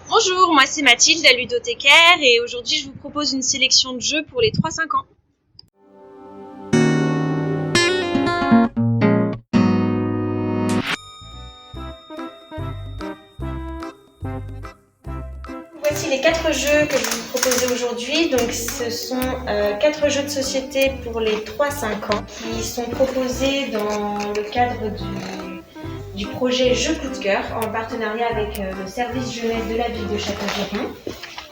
Bonjour, moi c'est Mathilde, la ludothécaire, et aujourd'hui je vous propose une sélection de jeux pour les 3-5 ans. Voici les 4 jeux que je vais vous proposer aujourd'hui. Donc ce sont 4 jeux de société pour les 3-5 ans qui sont proposés dans le cadre du projet Jeux Coup de cœur en partenariat avec le service jeunesse de la ville de Châteaugiron.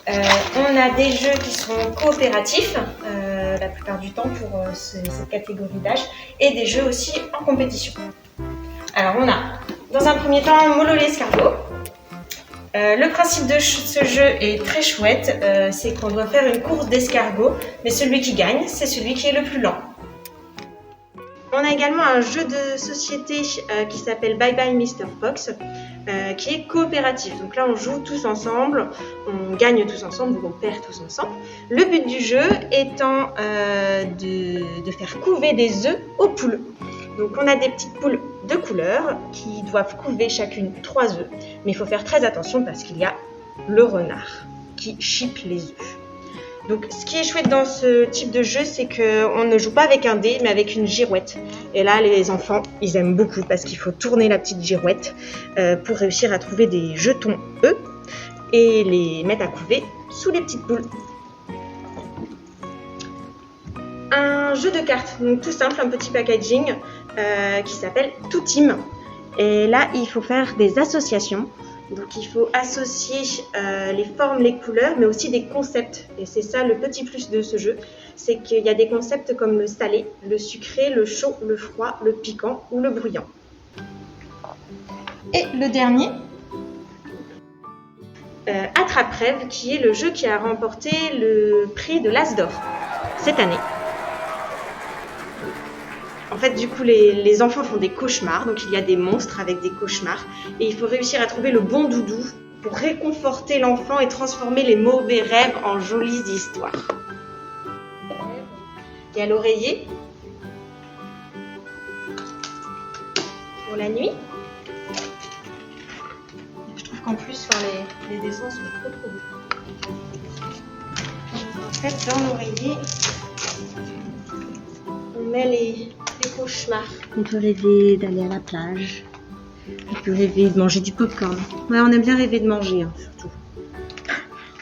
On a des jeux qui sont coopératifs la plupart du temps pour cette catégorie d'âge et des jeux aussi en compétition. Alors on a dans un premier temps Mollo l'escargot. Le principe de ce jeu est très chouette, c'est qu'on doit faire une course d'escargot, mais celui qui gagne, c'est celui qui est le plus lent. On a également un jeu de société qui s'appelle Bye Bye Mr. Fox, qui est coopératif. Donc là, on joue tous ensemble, on gagne tous ensemble, donc on perd tous ensemble. Le but du jeu étant de faire couver des œufs aux poules. Donc on a des petites poules de couleur qui doivent couver chacune 3 œufs. Mais il faut faire très attention parce qu'il y a le renard qui chipe les œufs. Donc ce qui est chouette dans ce type de jeu, c'est qu'on ne joue pas avec un dé, mais avec une girouette. Et là, les enfants, ils aiment beaucoup parce qu'il faut tourner la petite girouette pour réussir à trouver des jetons œufs et les mettre à couver sous les petites poules. Un jeu de cartes, donc tout simple, un petit packaging qui s'appelle Tout Team. Et là, il faut faire des associations. Donc il faut associer les formes, les couleurs, mais aussi des concepts. Et c'est ça le petit plus de ce jeu, c'est qu'il y a des concepts comme le salé, le sucré, le chaud, le froid, le piquant ou le bruyant. Et le dernier, Attrape-rêve, qui est le jeu qui a remporté le prix de l'As d'or cette année. En fait, du coup, les enfants font des cauchemars, donc il y a des monstres avec des cauchemars, et il faut réussir à trouver le bon doudou pour réconforter l'enfant et transformer les mauvais rêves en jolies histoires. Il y a l'oreiller pour la nuit. Je trouve qu'en plus, les dessins sont trop beaux. En fait, dans l'oreiller, on met les cauchemars. On peut rêver d'aller à la plage. On peut rêver de manger du popcorn. Ouais, on aime bien rêver de manger, hein, surtout.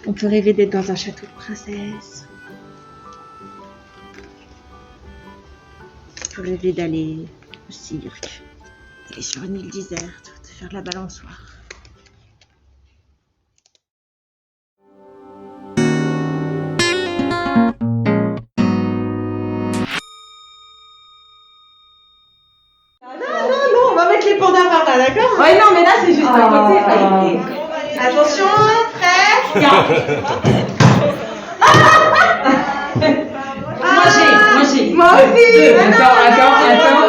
On peut rêver d'être dans un château de princesse. On peut rêver d'aller au cirque, d'aller sur une île déserte, de faire de la balançoire. Non, on va mettre les pandas par là, d'accord? Ouais, non, mais là, c'est juste à côté. Attention, prêt? Moi, j'ai. Moi aussi. Attends.